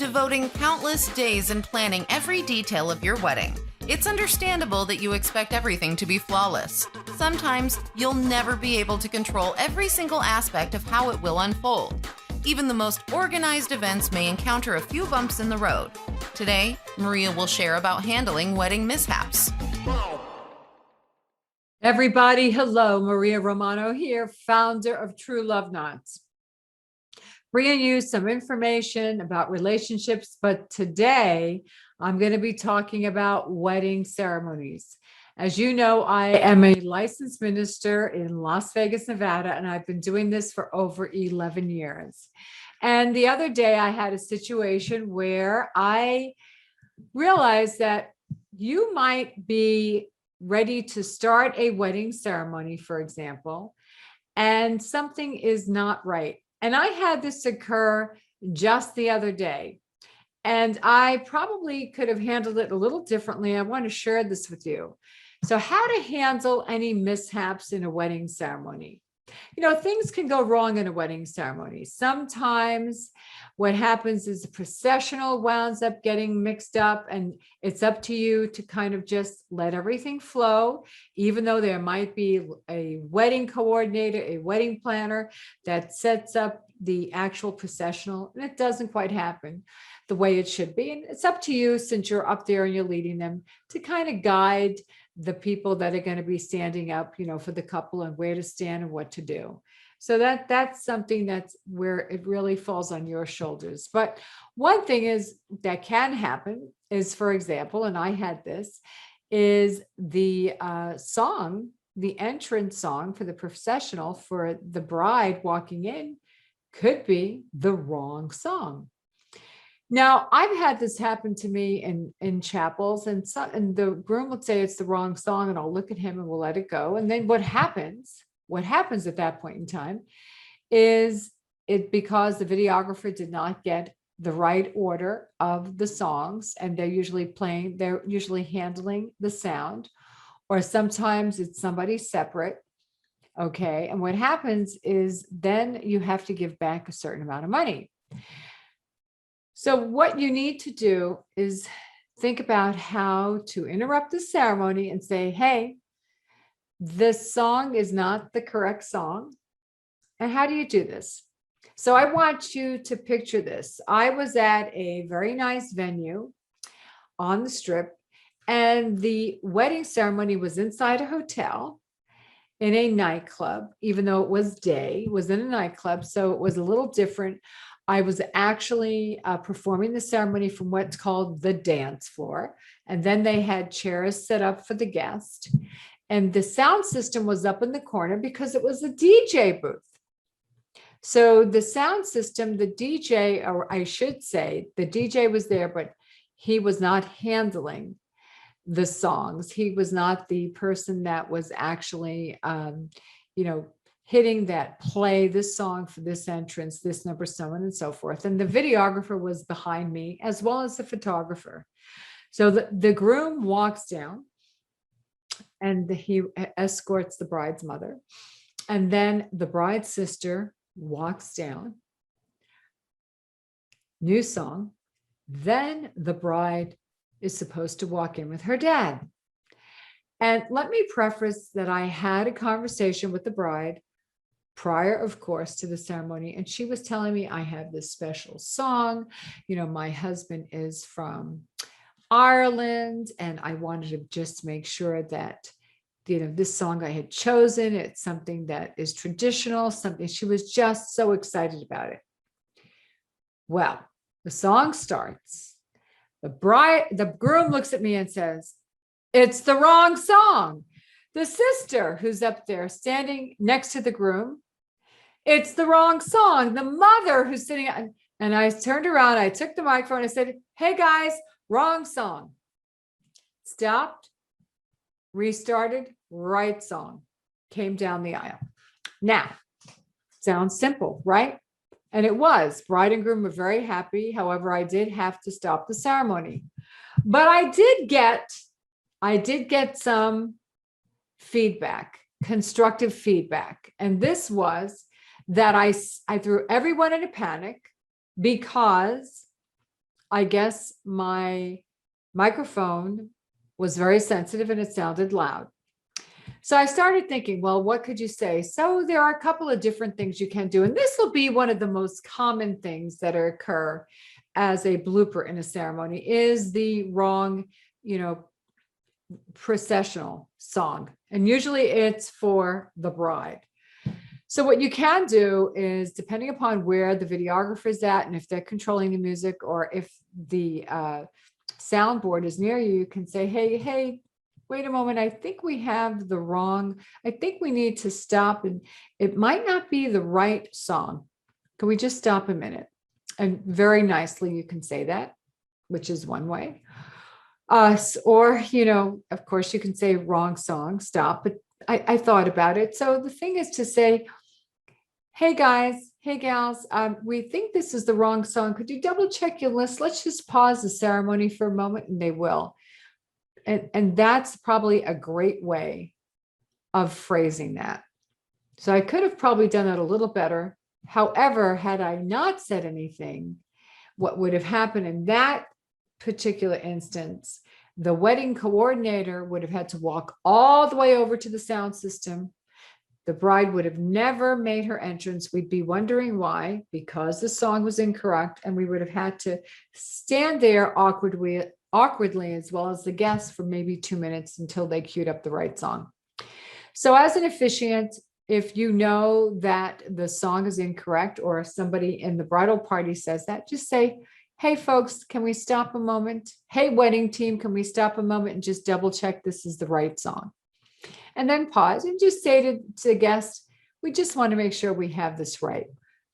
devoting countless days and planning every detail of your wedding. It's understandable that you expect everything to be flawless. Sometimes you'll never be able to control every single aspect of how it will unfold. Even the most organized events may encounter a few bumps in the road. Today, Maria will share about handling wedding mishaps. Everybody, hello, Maria Romano here, founder of True Love Knots. Bringing you some information about relationships, but today I'm going to be talking about wedding ceremonies. As you know, I am a licensed minister in Las Vegas, Nevada, and I've been doing this for over 11 years. And the other day I had a situation where I realized that you might be ready to start a wedding ceremony, for example, and something is not right. And I had this occur just the other day, and I probably could have handled it a little differently. I want to share this with you. So how to handle any mishaps in a wedding ceremony. You know, things can go wrong in a wedding ceremony. Sometimes what happens is the processional winds up getting mixed up, and it's up to you to kind of just let everything flow, even though there might be a wedding coordinator, a wedding planner that sets up the actual processional, and it doesn't quite happen the way it should be. And it's up to you, since you're up there and you're leading them, to kind of guide the people that are going to be standing up, you know, for the couple, and where to stand and what to do. So that's something that's where it really falls on your shoulders. But one thing is that can happen is, for example, and I had this, is the song, the entrance song for the processional for the bride walking in could be the wrong song. Now, I've had this happen to me in chapels, and the groom would say it's the wrong song, and I'll look at him and we'll let it go. And then what happens at that point in time is because the videographer did not get the right order of the songs, and they're usually handling the sound, or sometimes it's somebody separate. Okay. And what happens is then you have to give back a certain amount of money. So what you need to do is think about how to interrupt the ceremony and say, hey, this song is not the correct song. And how do you do this? So I want you to picture this. I was at a very nice venue on the Strip, and the wedding ceremony was inside a hotel in a nightclub. Even though it was day, it was in a nightclub, so it was a little different. I was actually performing the ceremony from what's called the dance floor. And then they had chairs set up for the guest. And the sound system was up in the corner because it was a DJ booth. So the sound system, the DJ, or I should say, the DJ was there, but he was not handling the songs. He was not the person that was actually, hitting that play this song for this entrance, this number, so on and so forth. And the videographer was behind me, as well as the photographer. So the groom walks down, and he escorts the bride's mother. And then the bride's sister walks down. New song. Then the bride is supposed to walk in with her dad. And let me preface that I had a conversation with the bride prior, of course, to the ceremony. And she was telling me, I have this special song. You know, my husband is from Ireland, and I wanted to just make sure that, you know, this song I had chosen, it's something that is traditional, something. She was just so excited about it. Well, the song starts. The groom looks at me and says, it's the wrong song. The sister who's up there standing next to the groom, it's the wrong song. The mother who's sitting, and I turned around, I took the microphone, I said, hey guys, wrong song. Stopped, restarted, right song, came down the aisle. Now, sounds simple, right? And it was. Bride and groom were very happy. However, I did have to stop the ceremony. But I did get some feedback, constructive feedback. And this was that I threw everyone in a panic because I guess my microphone was very sensitive and it sounded loud. So I started thinking, well, what could you say? So there are a couple of different things you can do. And this will be one of the most common things that occur as a blooper in a ceremony is the wrong, processional song. And usually it's for the bride. So what you can do is, depending upon where the videographer is at and if they're controlling the music or if the soundboard is near you, you can say, hey, wait a moment, I think we have the wrong, I think we need to stop, and it might not be the right song. Can we just stop a minute? And very nicely you can say that, which is one way. Or, of course you can say wrong song, stop, but I thought about it. So the thing is to say, hey guys, hey gals, we think this is the wrong song. Could you double check your list? Let's just pause the ceremony for a moment, and they will. And that's probably a great way of phrasing that. So I could have probably done it a little better. However, had I not said anything, what would have happened in that particular instance, the wedding coordinator would have had to walk all the way over to the sound system. The bride would have never made her entrance. We'd be wondering why, because the song was incorrect, and we would have had to stand there awkwardly, as well as the guests, for maybe 2 minutes until they queued up the right song. So as an officiant, if you know that the song is incorrect, or if somebody in the bridal party says that, just say, hey folks, can we stop a moment? Hey wedding team, can we stop a moment and just double check this is the right song? And then pause and just say to the guest, we just want to make sure we have this right.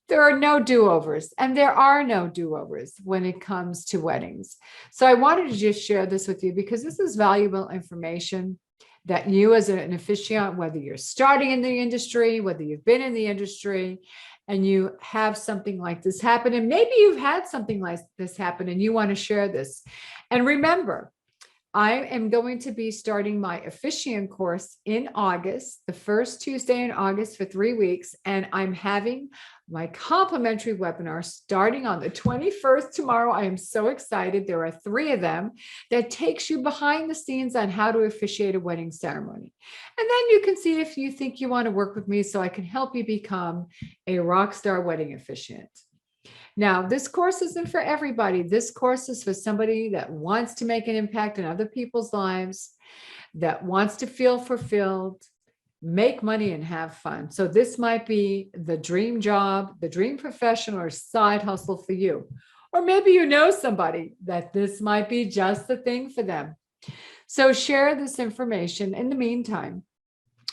There are no do-overs, and there are no do-overs when it comes to weddings. So I wanted to just share this with you because this is valuable information that you as an officiant, whether you're starting in the industry, whether you've been in the industry, and you have something like this happen, and maybe you've had something like this happen and you want to share this. And remember, I am going to be starting my officiant course in August, the first Tuesday in August for 3 weeks. And I'm having my complimentary webinar starting on the 21st tomorrow. I am so excited. There are 3 of them that takes you behind the scenes on how to officiate a wedding ceremony. And then you can see if you think you want to work with me so I can help you become a rock star wedding officiant. Now, this course isn't for everybody. This course is for somebody that wants to make an impact in other people's lives, that wants to feel fulfilled, make money, and have fun. So this might be the dream job, the dream profession, or side hustle for you. Or maybe you know somebody that this might be just the thing for them. So share this information. In the meantime,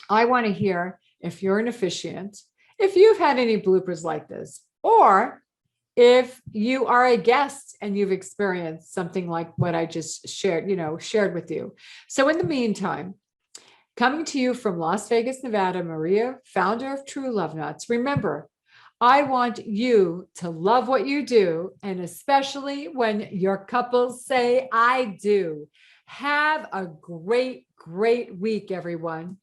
I want to hear if you're an officiant, if you've had any bloopers like this, or if you are a guest and you've experienced something like what I just shared with you. So in the meantime, coming to you from Las Vegas, Nevada, Maria, founder of True Love Knots. Remember, I want you to love what you do, and especially when your couples say, I do. Have a great, great week, everyone.